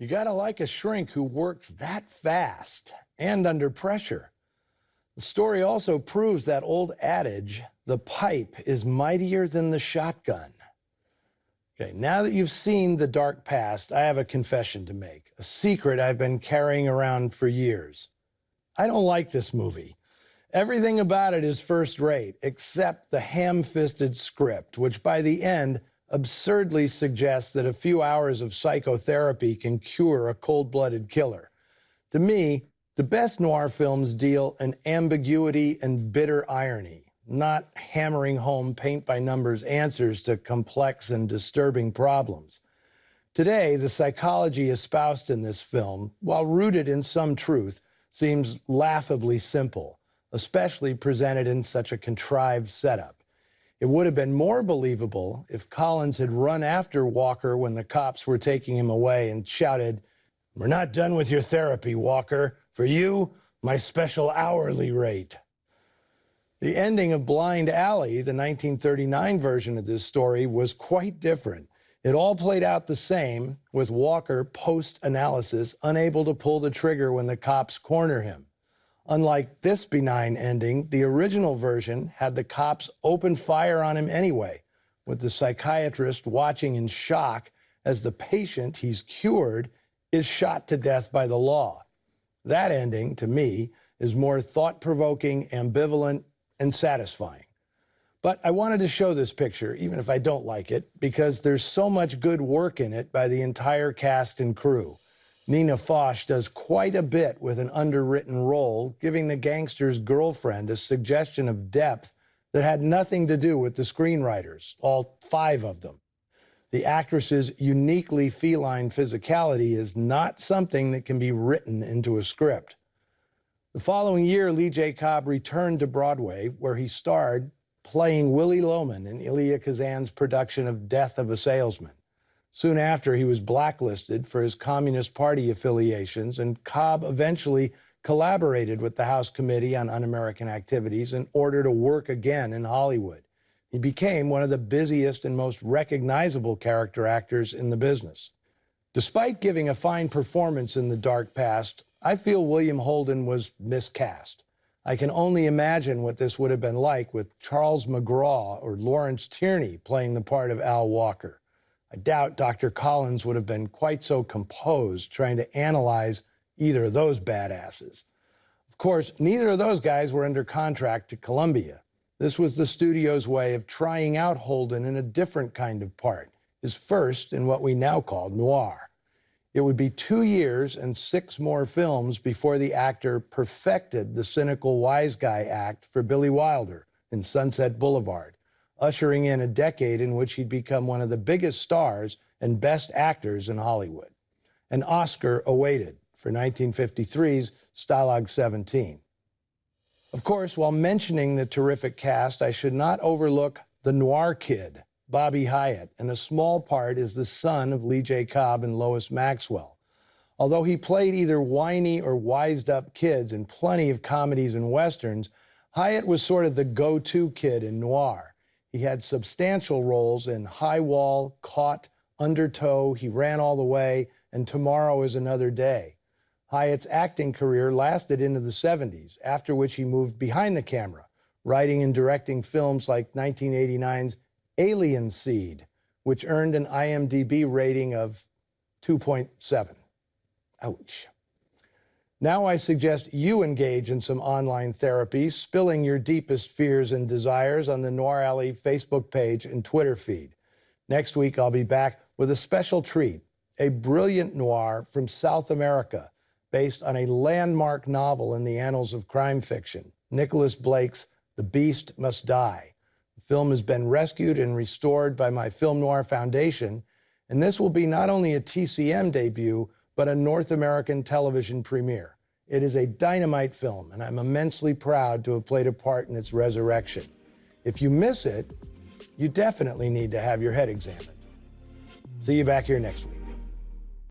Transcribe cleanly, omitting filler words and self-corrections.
You gotta like a shrink who works that fast and under pressure. The story also proves that old adage, the pipe is mightier than the shotgun. Okay, now that you've seen The Dark Past, I have a confession to make, a secret I've been carrying around for years. I don't like this movie. Everything about it is first rate, except the ham-fisted script, which by the end absurdly suggests that a few hours of psychotherapy can cure a cold-blooded killer. To me, the best noir films deal in ambiguity and bitter irony, not hammering home paint-by-numbers answers to complex and disturbing problems. Today, the psychology espoused in this film, while rooted in some truth, seems laughably simple, especially presented in such a contrived setup. It would have been more believable if Collins had run after Walker when the cops were taking him away and shouted, "We're not done with your therapy, Walker. For you, my special hourly rate." The ending of Blind Alley, the 1939 version of this story, was quite different. It all played out the same, with Walker, post-analysis, unable to pull the trigger when the cops corner him. Unlike this benign ending, the original version had the cops open fire on him anyway, with the psychiatrist watching in shock as the patient he's cured is shot to death by the law. That ending, to me, is more thought-provoking, ambivalent, and satisfying. But I wanted to show this picture, even if I don't like it, because there's so much good work in it by the entire cast and crew. Nina Foch does quite a bit with an underwritten role, giving the gangster's girlfriend a suggestion of depth that had nothing to do with the screenwriters, all 5 of them. The actress's uniquely feline physicality is not something that can be written into a script. The following year, Lee J. Cobb returned to Broadway, where he starred playing Willie Loman in Elia Kazan's production of Death of a Salesman. Soon after, he was blacklisted for his Communist Party affiliations, and Cobb eventually collaborated with the House Committee on Un-American Activities in order to work again in Hollywood. He became one of the busiest and most recognizable character actors in the business. Despite giving a fine performance in The Dark Past, I feel William Holden was miscast. I can only imagine what this would have been like with Charles McGraw or Lawrence Tierney playing the part of Al Walker. I doubt Dr. Collins would have been quite so composed trying to analyze either of those badasses. Of course, neither of those guys were under contract to Columbia. This was the studio's way of trying out Holden in a different kind of part, his first in what we now call noir. It would be 2 years and 6 more films before the actor perfected the cynical wise guy act for Billy Wilder in Sunset Boulevard, ushering in a decade in which he'd become one of the biggest stars and best actors in Hollywood. An Oscar awaited for 1953's Stalag 17. Of course, while mentioning the terrific cast, I should not overlook the noir kid, Bobby Hyatt, and a small part is the son of Lee J. Cobb and Lois Maxwell. Although he played either whiny or wised-up kids in plenty of comedies and westerns, Hyatt was sort of the go-to kid in noir. He had substantial roles in High Wall, Caught, Undertow, He Ran All the Way, and Tomorrow is Another Day. Hyatt's acting career lasted into the 70s, after which he moved behind the camera, writing and directing films like 1989's Alien Seed, which earned an IMDb rating of 2.7. Ouch. Now I suggest you engage in some online therapy, spilling your deepest fears and desires on the Noir Alley Facebook page and Twitter feed. Next week, I'll be back with a special treat, a brilliant noir from South America, based on a landmark novel in the annals of crime fiction, Nicholas Blake's The Beast Must Die. The film has been rescued and restored by my Film Noir Foundation, and this will be not only a TCM debut, but a North American television premiere. It is a dynamite film, and I'm immensely proud to have played a part in its resurrection. If you miss it, you definitely need to have your head examined. See you back here next week.